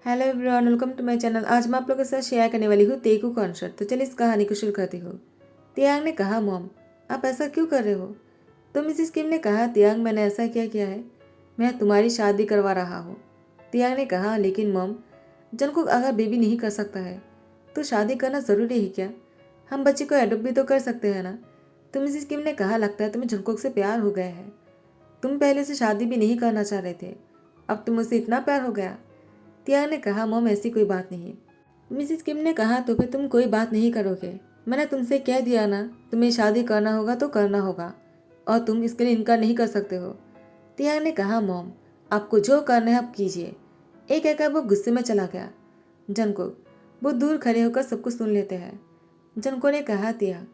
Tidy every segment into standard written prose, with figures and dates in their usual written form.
Hello everyone, welcome to my channel. आज मैं आप लोगों के साथ शेयर करने वाली हूँ तेगू कॉन्सर्ट। तो चलिए इस कहानी को शुरू करती हूँ। तियांग ने कहा, मॉम आप ऐसा क्यों कर रहे हो? तो मिसिस किम ने कहा, तियांग मैंने ऐसा क्या किया है? मैं तुम्हारी शादी करवा रहा हूँ। तियांग ने कहा, लेकिन मॉम जंगकुक अगर बेबी नहीं कर सकता है तो शादी करना ज़रूरी है क्या? हम बच्चे को एडॉप्ट भी तो कर सकते हैं ना। तो मिसिस किम ने कहा, लगता है तुम्हें जंगकुक से प्यार हो गया है। तुम पहले से शादी भी नहीं करना चाह रहे थे, अब तुम मुझसे इतना प्यार हो गया। तियांग ने कहा, मॉम ऐसी कोई बात नहीं। मिसिस किम ने कहा, तो फिर तुम कोई बात नहीं करोगे? मैंने तुमसे कह दिया ना, तुम्हें शादी करना होगा तो करना होगा और तुम इसके लिए इनकार नहीं कर सकते हो। तियांग ने कहा, मॉम आपको जो करना है आप कीजिए। एक कहकर वो गुस्से में चला गया। जनको वो दूर खड़े होकर सब कुछ सुन लेते हैं। जनको ने कहा, तियांग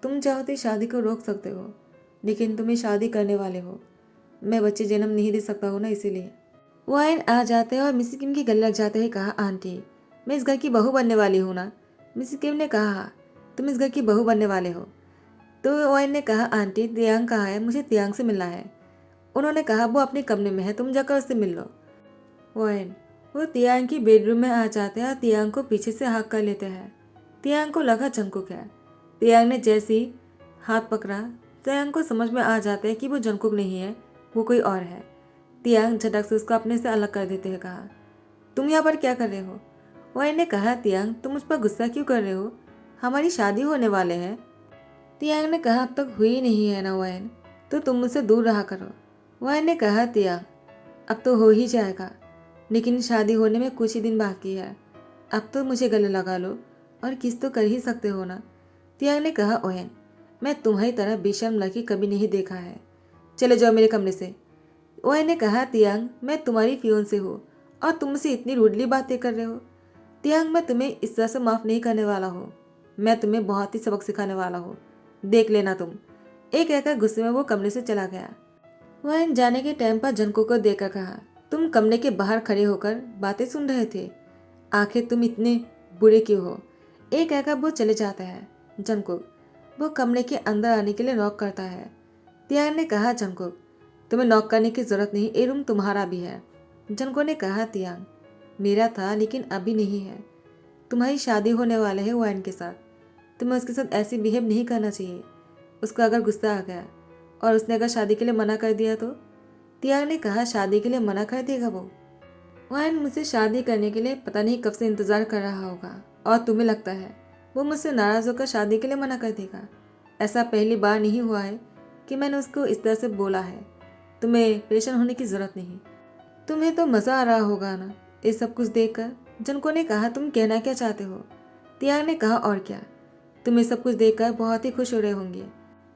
तुम चाहो तो शादी को रोक सकते हो, लेकिन तुम्हें शादी करने वाले हो। मैं बच्चे जन्म नहीं दे सकता हूँ ना, इसीलिए। वाइन आ जाते हैं और मिसिस किम के गले लग जाते हैं। कहा, आंटी मैं इस घर की बहू बनने वाली हूँ ना। मिसिस किम ने कहा, तुम इस घर की बहू बनने वाले हो। तो वाइन ने कहा, आंटी तियांग कहाँ है? मुझे तियांग से मिलना है। उन्होंने कहा, वो अपने कमरे में है, तुम जाकर उससे मिल लो। वाइन वो तियांग की बेडरूम में आ जाते हैं और तियांग को पीछे से हाथ कर लेते हैं। तियांग को लगा जंकुक है। तियांग ने जैसे ही हाथ पकड़ा, तियांग को समझ में आ जाता है कि वो जंकुक नहीं है, वो कोई और है। तियांग झटक से उसको अपने से अलग कर देते हैं। कहा, तुम यहाँ पर क्या कर रहे हो? वाइन ने कहा, तियांग तुम उस पर गुस्सा क्यों कर रहे हो? हमारी शादी होने वाले हैं। तियांग ने कहा, अब तक हुई नहीं है ना वाइन, तो तुम मुझसे दूर रहा करो। वाइन ने कहा, तियांग अब तो हो ही जाएगा, लेकिन शादी होने में कुछ ही दिन बाकी है। अब तो मुझे गले लगा लो और किस तो कर ही सकते हो ना। तियांग ने कहा, ओयन मैं तुम्हारी तरह बेशर्म लड़की कभी नहीं देखा है, चले जाओ मेरे कमरे से। ओयन ने कहा, तियांग मैं तुम्हारी फियोंसे हूँ और तुम मुझसे इतनी रूडली बातें कर रहे हो। तियांग मैं तुम्हें इस तरह से माफ़ नहीं करने वाला हूँ। मैं तुम्हें बहुत ही सबक सिखाने वाला हूँ, देख लेना तुम। एक कहकर गुस्से में वो कमरे से चला गया। ओयन जाने के टाइम पर जंको को देखकर कहा, तुम कमरे के बाहर खड़े होकर बातें सुन रहे थे? आखिर तुम इतने बुरे क्यों हो? एक कहकर वो चले जाता है। जंकुक वो कमरे के अंदर आने के लिए नॉक करता है। तियांग ने कहा, जंकुक तुम्हें नॉक करने की जरूरत नहीं, ये रूम तुम्हारा भी है। जंको ने कहा, तियांग मेरा था लेकिन अभी नहीं है। तुम्हारी शादी होने वाले है वाइन के साथ, तुम्हें उसके साथ ऐसे बिहेव नहीं करना चाहिए। उसको अगर गुस्सा आ गया और उसने अगर शादी के लिए मना कर दिया तो? तियांग ने कहा, शादी के लिए मना कर देगा वो? वाइन मुझसे शादी करने के लिए पता नहीं कब से इंतजार कर रहा होगा और तुम्हें लगता है वो मुझसे नाराज होकर शादी के लिए मना कर देगा? ऐसा पहली बार नहीं हुआ है कि मैंने उसको इस तरह से बोला है। तुम्हें परेशान होने की जरूरत नहीं। तुम्हें तो मजा आ रहा होगा ना ये सब कुछ देखकर। जनको ने कहा, तुम कहना क्या चाहते हो? तियांग ने कहा, और क्या, तुम ये सब कुछ देखकर बहुत ही खुश हो रहे होंगे।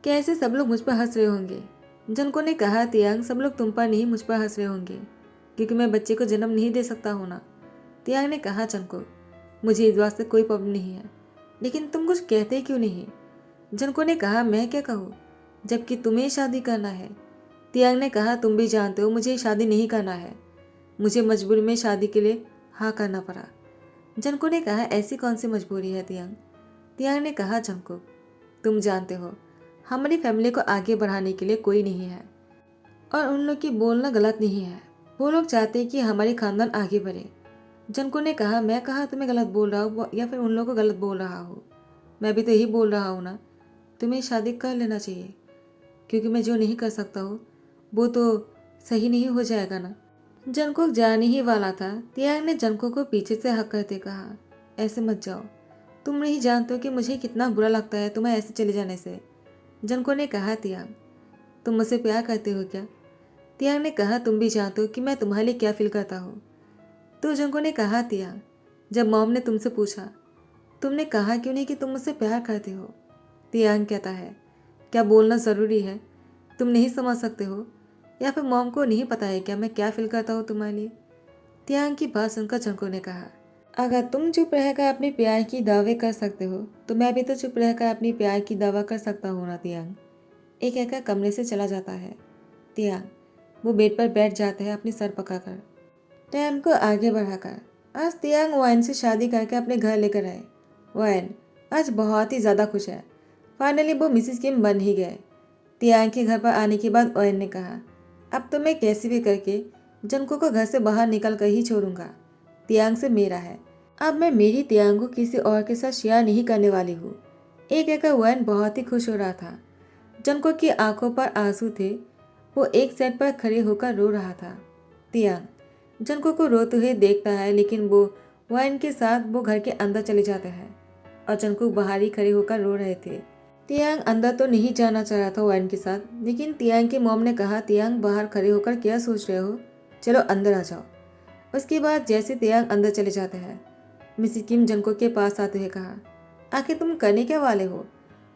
कैसे सब लोग मुझ पर हंस रहे होंगे। जनको ने कहा, तियांग सब लोग तुम पर नहीं मुझ पर हंस रहे होंगे, क्योंकि मैं बच्चे को जन्म नहीं दे सकता हूँ ना। तियांग ने कहा, जनको मुझे इस बात से कोई प्रॉब्लम नहीं है, लेकिन तुम कुछ कहते क्यों नहीं? जनको ने कहा, मैं क्या कहूँ जबकि तुम्हें शादी करना है। तियांग ने कहा, तुम भी जानते हो मुझे शादी नहीं करना है, मुझे मजबूरी में शादी के लिए हाँ करना पड़ा। जनको ने कहा, ऐसी कौन सी मजबूरी है तियांग? तियांग ने कहा, जनको तुम जानते हो हमारी फैमिली को आगे बढ़ाने के लिए कोई नहीं है और उन लोग की बोलना गलत नहीं है। वो लोग चाहते हैं कि हमारी खानदान आगे बढ़े। जनको ने कहा, मैं कहा तुम्हें गलत बोल रहा हूँ या फिर उन लोगों को गलत बोल रहा हूँ? मैं भी तो यही बोल रहा हूँ ना, तुम्हें शादी कर लेना चाहिए, क्योंकि मैं जो नहीं कर सकता हूँ वो तो सही नहीं हो जाएगा ना। जनको जाने ही वाला था, तियांग ने जनको को पीछे से हक करते कहा, ऐसे मत जाओ, तुम नहीं जानते हो कि मुझे कितना बुरा लगता है तुम्हें ऐसे चले जाने से। जनको ने कहा, तियांग तुम मुझसे प्यार करते हो क्या? तियांग ने कहा, तुम भी जानते हो कि मैं तुम्हारे लिए क्या फील करता हूँ। तो जंको ने कहा, तियांग जब मॉम ने तुमसे पूछा तुमने कहा क्यों नहीं कि तुम मुझसे प्यार करते हो? तियांग कहता है, क्या बोलना ज़रूरी है? तुम नहीं समझ सकते हो या फिर मॉम को नहीं पता है क्या मैं क्या फील करता हूँ तुम्हारे लिए? तियांग की बात सुनकर जंको ने कहा, अगर तुम चुप रहकर अपने प्यार की दावे कर सकते हो तो मैं भी तो चुप रहकर अपनी प्यार की दावा कर सकता हूँ ना। तियांग एक कहकर कमरे से चला जाता है। तियांग वो बेड पर बैठ जाते हैं अपनी सर पकाकर, टाइम को आगे बढ़ाकर। आज तियांग वाइन से शादी करके अपने घर लेकर आए। वाइन आज बहुत ही ज़्यादा खुश है। फाइनली वो मिसिस किम बन ही गए। तियांग के घर पर आने के बाद वाइन ने कहा, अब तो मैं कैसे भी करके जनको को घर से बाहर निकल कर ही छोड़ूंगा। तियांग से मेरा है। अब मैं मेरी तियांग को किसी और के साथ शेयर नहीं करने वाली हूँ। एक कहकर वैन बहुत ही खुश हो रहा था। जनको की आंखों पर आंसू थे। वो एक साइड पर खड़े होकर रो रहा था। तियांग जनको को रोते हुए देखता है, लेकिन वो वैन के साथ वो घर के अंदर चले जाते हैं और जनको बाहर ही खड़े होकर रो रहे थे। तियांग अंदर तो नहीं जाना चाह रहा था वैन के साथ, लेकिन तियांग की मॉम ने कहा, तियांग बाहर खड़े होकर क्या सोच रहे हो, चलो अंदर आ जाओ। उसके बाद जैसे तियांग अंदर चले जाते हैं, मिसिस किम जनको के पास आते हुए कहा, आखिर तुम करने क्या वाले हो?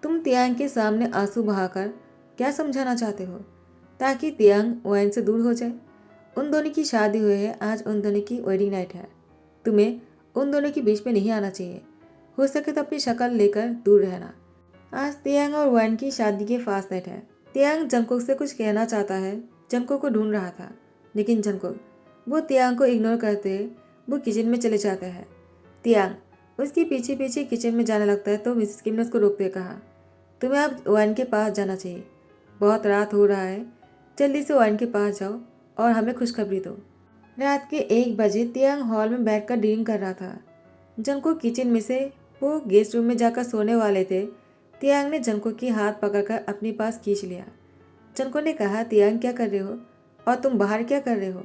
तुम तियांग के सामने आंसू बहाकर क्या समझाना चाहते हो ताकि तियांग वैन से दूर हो जाए? उन दोनों की शादी हुई है, आज उन दोनों की वेडिंग नाइट है। तुम्हें उन दोनों के बीच में नहीं आना चाहिए। हो सके तो अपनी शक्ल लेकर दूर रहना। आज तियांग और वैन की शादी के फास्ट नाइट है। तियांग जंगकुक से कुछ कहना चाहता है, जंगकुक को ढूंढ रहा था, लेकिन जंगकुक वो तियांग को इग्नोर करते वो किचन में चले जाते हैं। तियांग उसके पीछे पीछे किचन में जाने लगता है तो मिसेस किम ने उसको रोकते हुए कहा, तुम्हें अब वैन के पास जाना चाहिए। बहुत रात हो रहा है, जल्दी से वैन के पास जाओ और हमें खुशखबरी दो। रात के 1 बजे तियांग हॉल में बैठकर ड्रिंक कर रहा था। जंगकुक किचन में से वो गेस्ट रूम में जाकर सोने वाले थे। तियांग ने जंगकुक की हाथ पकड़कर अपने पास खींच लिया। जंगकुक ने कहा, तियांग क्या कर रहे हो और तुम बाहर क्या कर रहे हो?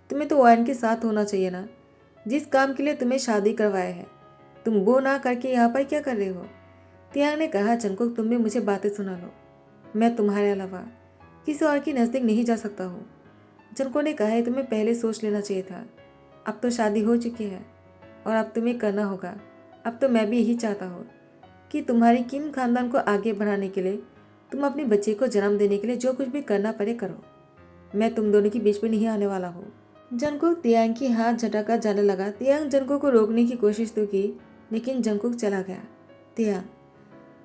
तुम्हें तो वैन के साथ होना चाहिए ना, जिस काम के लिए तुम्हें शादी करवाया है। तुम वो ना करके यहाँ पर क्या कर रहे हो? तियांग ने कहा, जंगकुक तुम भी मुझे बातें सुना लो। मैं तुम्हारे अलावा किसी और की नज़दीक नहीं जा सकता हूँ। जंगकुक ने कहा, तुम्हें पहले सोच लेना चाहिए था। अब तो शादी हो चुकी है और अब तुम्हें करना होगा। अब तो मैं भी यही चाहता हूँ कि तुम्हारी किम खानदान को आगे बढ़ाने के लिए, तुम अपने बच्चे को जन्म देने के लिए जो कुछ भी करना पड़े करो। मैं तुम दोनों के बीच में नहीं आने वाला हूँ। जंगकुक तियांग की हाथ झटककर जाने लगा। तियांग जंगकुक को रोकने की कोशिश तो की, लेकिन जंगकुक चला गया। तियांग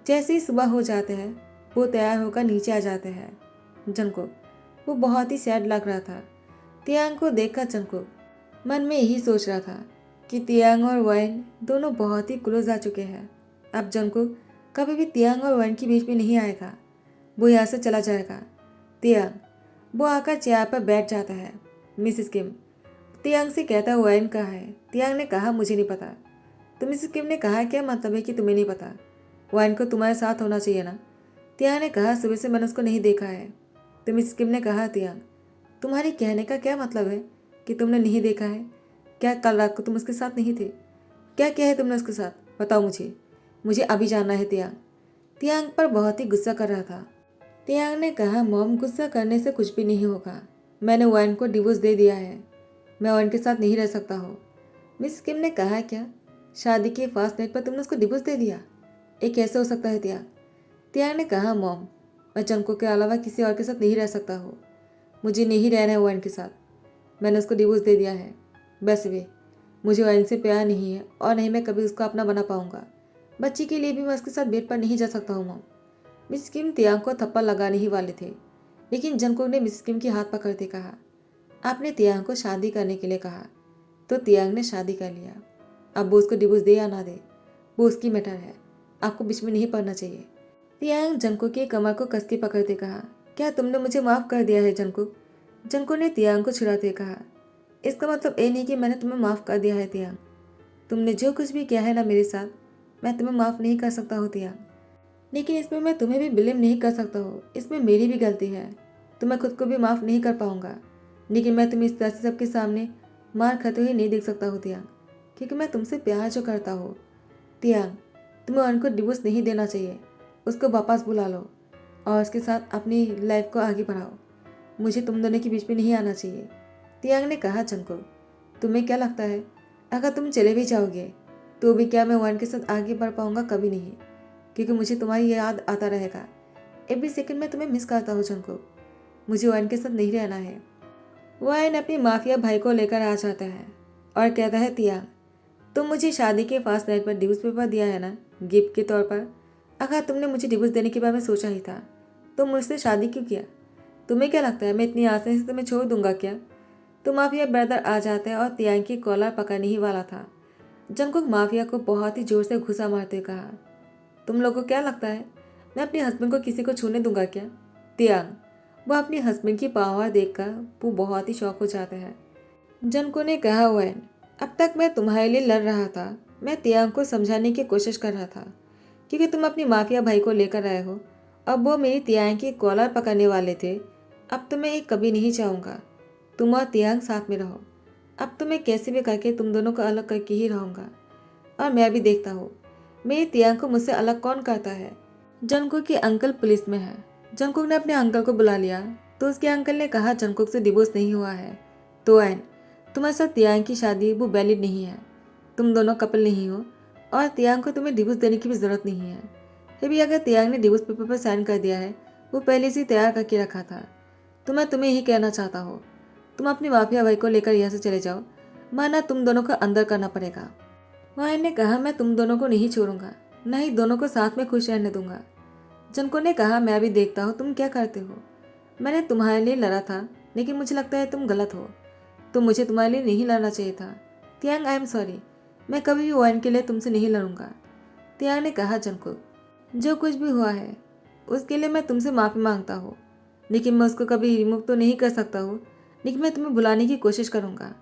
जैसे ही सुबह हो जाते हैं, वो तैयार होकर नीचे आ जाते हैं। जंगकुक वो बहुत ही सैड लग रहा था। तियांग को देखकर जंगकुक मन में यही सोच रहा था कि तियांग और वैन दोनों बहुत ही क्लोज आ चुके हैं। अब जंगकुक कभी भी तियांग और वैन के बीच में नहीं आएगा। वो यहाँ से चला जाएगा। तियांग वो आकर चेयर पर बैठ जाता है। मिसेस किम तियांग से कहता, वैन कहाँ है? तियांग ने कहा, मुझे नहीं पता। तो मिसेस किम ने कहा, क्या मतलब है कि तुम्हें नहीं पता? वैन को तुम्हारे साथ होना चाहिए ना। तियांग ने कहा, सुबह से मैंने उसको नहीं देखा है। तो मिसेस किम ने कहा, तियांग तुम्हारे कहने का क्या मतलब है कि तुमने नहीं देखा है? क्या कल रात को तुम उसके साथ नहीं थे? क्या किया है तुमने उसके साथ? बताओ मुझे, मुझे अभी जानना है। तियांग तियांग पर बहुत ही गुस्सा कर रहा था। तियांग ने कहा, मॉम गुस्सा करने से कुछ भी नहीं होगा। मैंने वैन को डिवोर्स दे दिया है। मैं वैन के साथ नहीं रह सकता हूँ। मिस किम ने कहा, क्या शादी के फास्ट नाइट पर तुमने उसको डिवोर्स दे दिया? ये कैसे हो सकता है तियांग? तियांग ने कहा, मॉम मैं जंको के अलावा किसी और के साथ नहीं रह सकता हूँ। मुझे नहीं रहना है वैन के साथ। मैंने उसको डिवोर्स दे दिया है। बस वे मुझे वैन से प्यार नहीं है और नहीं मैं कभी उसको अपना बना पाऊंगा। बच्ची के लिए भी मैं उसके साथ बेड पर नहीं जा सकता हूँ मॉम। मिस किम तियांग को थप्पड़ लगाने ही वाले थे, लेकिन जंकुक ने मिस किम की हाथ पकड़ते कहा, आपने तियांग को शादी करने के लिए कहा तो तियांग ने शादी कर लिया। अब वो उसको डिवोर्स दे या ना दे, वो उसकी मैटर है। आपको बीच में नहीं पड़ना चाहिए। तियांग जंकुक की कमर को कस के पकड़ते कहा, क्या तुमने मुझे माफ़ कर दिया है जंकुक? जंकुक ने तियांग को छुड़ाते कहा, इसका मतलब ये नहीं कि मैंने तुम्हें माफ़ कर दिया है तियांग। तुमने जो कुछ भी किया है ना मेरे साथ, मैं तुम्हें माफ़ नहीं कर सकता हूँ तियांग। लेकिन इसमें मैं तुम्हें भी ब्लेम नहीं कर सकता हूँ। इसमें मेरी भी गलती है, तो मैं खुद को भी माफ़ नहीं कर पाऊंगा। लेकिन मैं तुम्हें इस तरह से सबके सामने मार खाते हुए नहीं देख सकता हूँ तियांग, क्योंकि मैं तुमसे प्यार जो करता हूँ। तियांग तुम्हें उनको डिवोर्स नहीं देना चाहिए। उसको वापस बुला लो और उसके साथ अपनी लाइफ को आगे बढ़ाओ। मुझे तुम दोनों के बीच में नहीं आना चाहिए। तियांग ने कहा, जंको तुम्हें क्या लगता है अगर तुम चले भी जाओगे तो भी क्या मैं वन के साथ आगे बढ़ पाऊंगा? कभी नहीं, क्योंकि मुझे तुम्हारी याद आता रहेगा। एवरी सेकंड में तुम्हें मिस करता हूँ जंको। मुझे वाइन के साथ नहीं रहना है। वाइन अपनी माफिया भाई को लेकर आ जाता है और कहता है, तियांग तुम मुझे शादी के फास्ट नाइट पर डिवोर्स पेपर दिया है ना, गिफ्ट के तौर पर। अगर तुमने मुझे डिवोर्स देने के बारे में सोचा ही था तो मुझसे शादी क्यों किया? तुम्हें क्या लगता है मैं इतनी आसानी से तुम्हें छोड़ दूंगा क्या? तो माफिया ब्रदर आ जाता है और तियांग की कॉलर पकड़ने ही वाला था। जंकुक माफिया को बहुत ही जोर से घुसा मारते कहा, तुम लोगों को क्या लगता है मैं अपने हस्बैंड को किसी को छूने दूंगा क्या? तियांग वो अपने हस्बैंड की पावर देखकर वो बहुत ही शौक हो जाता है। जनको ने कहा, वैन अब तक मैं तुम्हारे लिए लड़ रहा था। मैं तियांग को समझाने की कोशिश कर रहा था क्योंकि तुम अपनी माफिया भाई को लेकर आए हो। अब वो मेरी तियांग की कॉलर पकड़ने वाले थे। अब तो मैं ये कभी नहीं चाहूँगा तुम और तियांग साथ में रहो। अब तो मैं कैसे भी करके तुम दोनों को अलग करके ही रहूँगा। और मैं भी देखता हूँ मेरी तियांग को मुझसे अलग कौन करता है। जंगकुक की अंकल पुलिस में है। जंगकुक ने अपने अंकल को बुला लिया तो उसके अंकल ने कहा जंगकुक से डिवोर्स नहीं हुआ है। तो एन तुम्हारे साथ तियांग की शादी वो वैलिड नहीं है। तुम दोनों कपल नहीं हो और तियांग को तुम्हें डिवोर्स देने की भी ज़रूरत नहीं है। फिर भी अगर तियांग ने डिवोर्स पेपर पर साइन कर दिया है वो पहले से ही तैयार करके रखा था। तो मैं तुम्हें यही कहना चाहता हूँ तुम अपनी माफिया भाई को लेकर यहाँ से चले जाओ, वरना तुम दोनों को अंदर करना पड़ेगा। वायन ने कहा मैं तुम दोनों को नहीं छोड़ूंगा, न ही दोनों को साथ में खुश रहने दूंगा। जनको ने कहा मैं भी देखता हूँ तुम क्या करते हो। मैंने तुम्हारे लिए लड़ा था लेकिन मुझे लगता है तुम गलत हो। तो मुझे तुम्हारे लिए नहीं लड़ना चाहिए था। तियांग आई एम सॉरी, मैं कभी भी वायन के लिए तुमसे नहीं लड़ूंगा। तियांग ने कहा जनको जो कुछ भी हुआ है उसके लिए मैं तुमसे माफ़ी मांगता हूँ, लेकिन मैं उसको कभी रिमूव तो नहीं कर सकता हूँ। लेकिन मैं तुम्हें बुलाने की कोशिश करूँगा।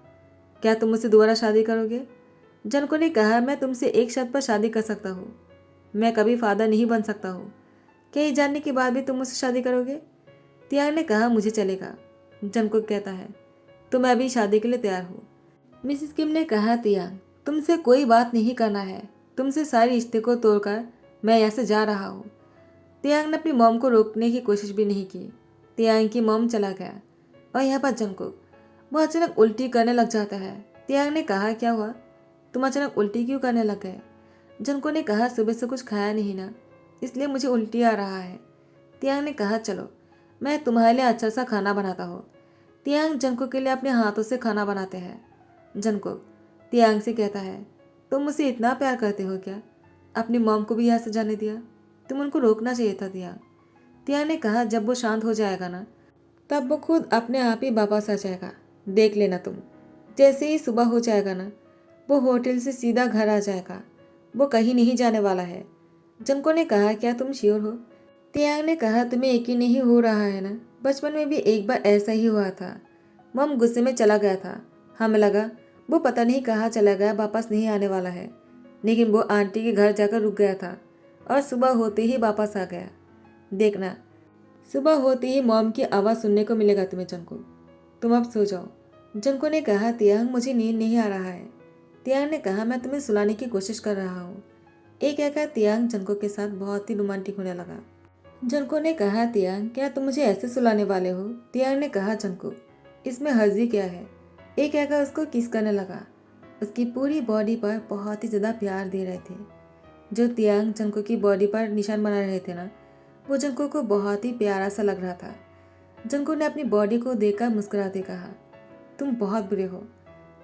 क्या तुम मुझसे दोबारा शादी करोगे? जनको ने कहा मैं तुमसे एक शर्त पर शादी कर सकता हूँ, मैं कभी फादर नहीं बन सकता हूँ। क्या ये जानने के बाद भी तुम मुझसे शादी करोगे? तियांग ने कहा मुझे चलेगा। जनको कहता है तो मैं अभी शादी के लिए तैयार हूँ। मिसिस किम ने कहा तियांग तुमसे कोई बात नहीं करना है, तुमसे सारे रिश्ते को तोड़कर मैं यहाँ से जा रहा हूँ। तियांग ने अपनी मॉम को रोकने की कोशिश भी नहीं की। तियांग की मॉम चला गया और यहाँ पर जंगकुक वो अचानक उल्टी करने लग जाता है। तियांग ने कहा क्या हुआ, तुम अचानक उल्टी क्यों करने लग गए? जंगकुक ने कहा सुबह से कुछ खाया नहीं ना, इसलिए मुझे उल्टी आ रहा है। तियांग ने कहा चलो मैं तुम्हारे लिए अच्छा सा खाना बनाता हूँ। तियांग जंगकुक के लिए अपने हाथों से खाना बनाते हैं। जंगकुक तियांग से कहता है तुम मुझसे इतना प्यार करते हो क्या? अपनी मॉम को भी यहाँ से जाने दिया, तुम उनको रोकना चाहिए था तियांग। तियांग ने कहा जब वो शांत हो जाएगा ना तब वो खुद अपने आप ही वापस आ जाएगा, देख लेना तुम। जैसे ही सुबह हो जाएगा ना वो होटल से सीधा घर आ जाएगा, वो कहीं नहीं जाने वाला है। जंको ने कहा क्या तुम श्योर हो? तियांग ने कहा तुम्हें यकीन नहीं हो रहा है ना, बचपन में भी एक बार ऐसा ही हुआ था। मम गुस्से में चला गया था, हमें लगा वो पता नहीं कहाँ चला गया, वापस नहीं आने वाला है। लेकिन वो आंटी के घर जाकर रुक गया था और सुबह होते ही वापस आ गया। देखना सुबह होते ही मॉम की आवाज़ सुनने को मिलेगा तुम्हें जंको, तुम अब सो जाओ। जंको ने कहा तियांग मुझे नींद नहीं आ रहा है। तियांग ने कहा मैं तुम्हें सुलाने की कोशिश कर रहा हूँ। एक कहकर तियांग जंको के साथ बहुत ही रोमांटिक होने लगा। जंको ने कहा तियांग क्या तुम मुझे ऐसे सुलाने वाले हो? तियांग ने कहा जंको इसमें हर्जी क्या है? एक कहकर उसको किस करने लगा। उसकी पूरी बॉडी पर बहुत ही ज़्यादा प्यार दे रहे थे। जो तियांग जंको की बॉडी पर निशान बना रहे थे ना, वो जंको को बहुत ही प्यारा सा लग रहा था। जंको ने अपनी बॉडी को देखकर मुस्कुराते कहा तुम बहुत बुरे हो।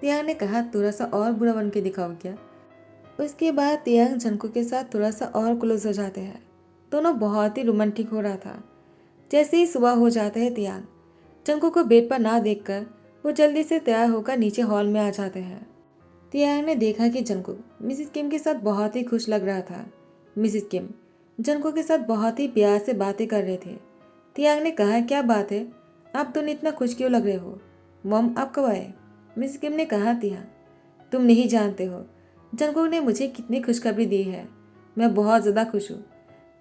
तियांग ने कहा थोड़ा सा और बुरा बन के दिखाओ क्या? उसके बाद तियांग जंको के साथ थोड़ा सा और क्लोज हो जाते हैं। दोनों बहुत ही रोमांटिक हो रहा था। जैसे ही सुबह हो जाता है तियांग जंको को बेड पर ना देखकर वो जल्दी से तैयार होकर नीचे हॉल में आ जाते हैं। तियांग ने देखा कि जंको मिसिस किम के साथ बहुत ही खुश लग रहा था। मिसिस किम जंको के साथ बहुत ही प्यार से बातें कर रहे थे। तियांग ने कहा क्या बात है, आप दोनों इतना खुश क्यों लग रहे हो? मॉम आप कब आए? मिसिस किम ने कहा तियांग तुम नहीं जानते हो जंको ने मुझे कितनी खुशखबरी दी है, मैं बहुत ज़्यादा खुश हूँ।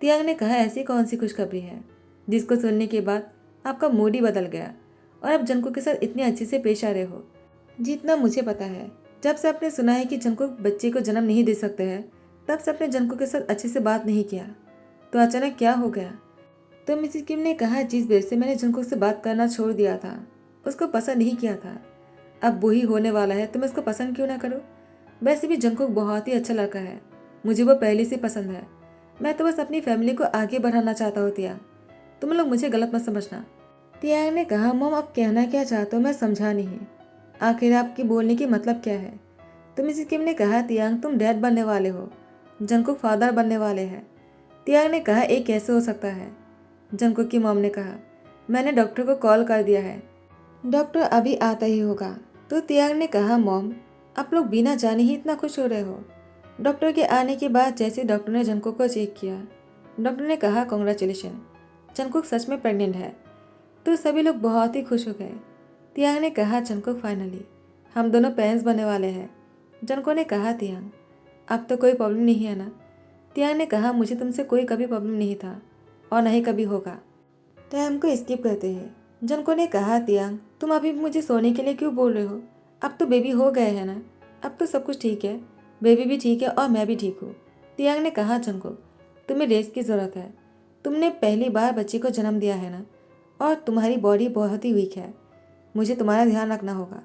तियांग ने कहा ऐसी कौन सी खुशखबरी है जिसको सुनने के बाद आपका मूड ही बदल गया और आप जंको के साथ इतने अच्छे से पेश आ रहे हो? जितना मुझे पता है जब से आपने सुना है कि जंको बच्चे को जन्म नहीं दे सकते हैं तब से आपने जंको के साथ अच्छे से बात नहीं किया, तो अचानक क्या हो गया? तो मिसिस किम ने कहा जिस वजह से मैंने जंको से बात करना छोड़ दिया था, उसको पसंद नहीं किया था, अब वही होने वाला है तो मैं उसको पसंद क्यों ना करूँ? वैसे भी जंको बहुत ही अच्छा लड़का है, मुझे वो पहले से पसंद है। मैं तो बस अपनी फैमिली को आगे बढ़ाना चाहता हूँ तियांग, तुम लोग मुझे गलत मत समझना। तियांग ने कहा मॉम आप कहना क्या चाहते हो मैं समझा नहीं, आखिर आपके बोलने की मतलब क्या है? तो मिसिस किम ने कहा तियांग तुम डैड बनने वाले हो, जंकुक फादर बनने वाले हैं। तियांग ने कहा ये कैसे हो सकता है? जंकुक की मॉम ने कहा मैंने डॉक्टर को कॉल कर दिया है, डॉक्टर अभी आता ही होगा। तो तियांग ने कहा मॉम आप लोग बिना जाने ही इतना खुश हो रहे हो? डॉक्टर के आने के बाद जैसे डॉक्टर ने जंकुक को चेक किया, डॉक्टर ने कहा कॉन्ग्रेचुलेशन, जंकुक सच में प्रेग्नेंट है। तो सभी लोग बहुत ही खुश हो गए। तियांग ने कहा जंकुक फाइनली हम दोनों पेरेंट्स बनने वाले हैं। जनको ने कहा तियांग, अब तो कोई प्रॉब्लम नहीं है ना। तियांग ने कहा, मुझे तुमसे कोई कभी प्रॉब्लम नहीं था और नहीं कभी होगा। टाइम को स्किप करते हैं। जनको ने कहा, तियांग तुम अभी भी मुझे सोने के लिए क्यों बोल रहे हो? अब तो बेबी हो गए है ना, अब तो सब कुछ ठीक है, बेबी भी ठीक है और मैं भी ठीक हूँ। तियांग ने कहा, जनको तुम्हें रेस्ट की ज़रूरत है, तुमने पहली बार बच्चे को जन्म दिया है ना, और तुम्हारी बॉडी बहुत ही वीक है, मुझे तुम्हारा ध्यान रखना होगा।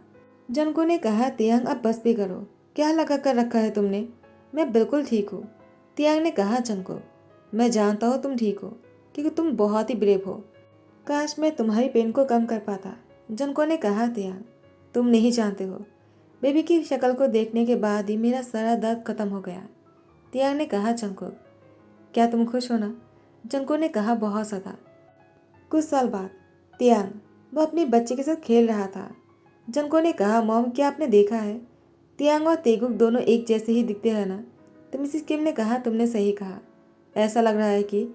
जनको ने कहा, तियांग अब बस भी करो, क्या लगा कर रखा है तुमने? मैं बिल्कुल ठीक हूँ। तियांग ने कहा, जनको मैं जानता हूँ तुम ठीक हो, क्योंकि तुम बहुत ही ब्रेव हो। काश मैं तुम्हारी पेन को कम कर पाता। जनको ने कहा, तियांग तुम नहीं जानते हो, बेबी की शक्ल को देखने के बाद ही मेरा सारा दर्द खत्म हो गया। तियांग ने कहा, जनको क्या तुम खुश हो ना? जनको ने कहा, बहुत ज़्यादा। कुछ साल बाद तियांग वो अपने बच्चे के साथ खेल रहा था। जनको ने कहा, मॉम क्या आपने देखा है, तियांग और तेगुक दोनों एक जैसे ही दिखते हैं ना? तो मिसिस किम ने कहा, तुमने सही कहा, ऐसा लग रहा है कि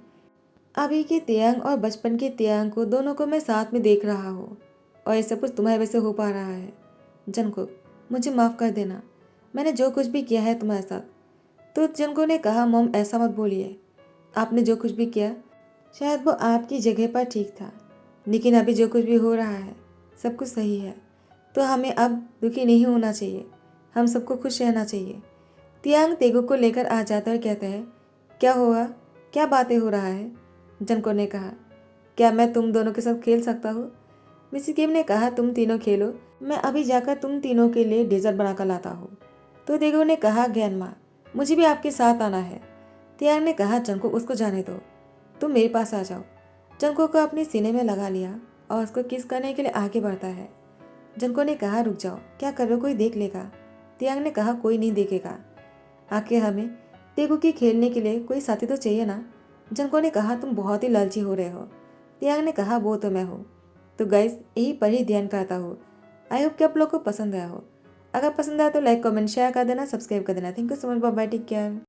अभी के तियांग और बचपन के तियांग को दोनों को मैं साथ में देख रहा हूँ, और ये सब कुछ तुम्हारे वजह से हो पा रहा है। जनको मुझे माफ़ कर देना, मैंने जो कुछ भी किया है तुम्हारे साथ। तो जनको ने कहा, मॉम ऐसा मत बोलिए, आपने जो कुछ भी किया शायद वो आपकी जगह पर ठीक था, लेकिन अभी जो कुछ भी हो रहा है सब कुछ सही है, तो हमें अब दुखी नहीं होना चाहिए, हम सबको खुश रहना चाहिए। तियांग तेगुक को लेकर आ जाता और कहता है, क्या हुआ, क्या बातें हो रहा है? जनको ने कहा, क्या मैं तुम दोनों के साथ खेल सकता हूँ? मिसी किम ने कहा, तुम तीनों खेलो, मैं अभी जाकर तुम तीनों के लिए डेजर्ट बनाकर लाता हूँ। तो तेगुक ने कहा, ग्रैंडमा मुझे भी आपके साथ आना है। तियांग ने कहा, जनको उसको जाने दो, तुम मेरे पास आ जाओ। जनको को अपने सीने में लगा लिया और उसको किस करने के लिए आगे बढ़ता है। जनको ने कहा, रुक जाओ, क्या कर रहे हो, कोई देख लेगा। तियांग ने कहा, कोई नहीं देखेगा, आखिर हमें तेगु की खेलने के लिए कोई साथी तो चाहिए ना। जनको ने कहा, तुम बहुत ही लालची हो रहे हो। तियांग ने कहा, वो तो मैं हूँ। तो गाइस यही पर ही ध्यान करता हूँ। आई होप कि आप लोग को पसंद आया हो। अगर पसंद आया तो लाइक कमेंट शेयर कर देना, सब्सक्राइब कर देना। Thank you so much, bye bye, take care.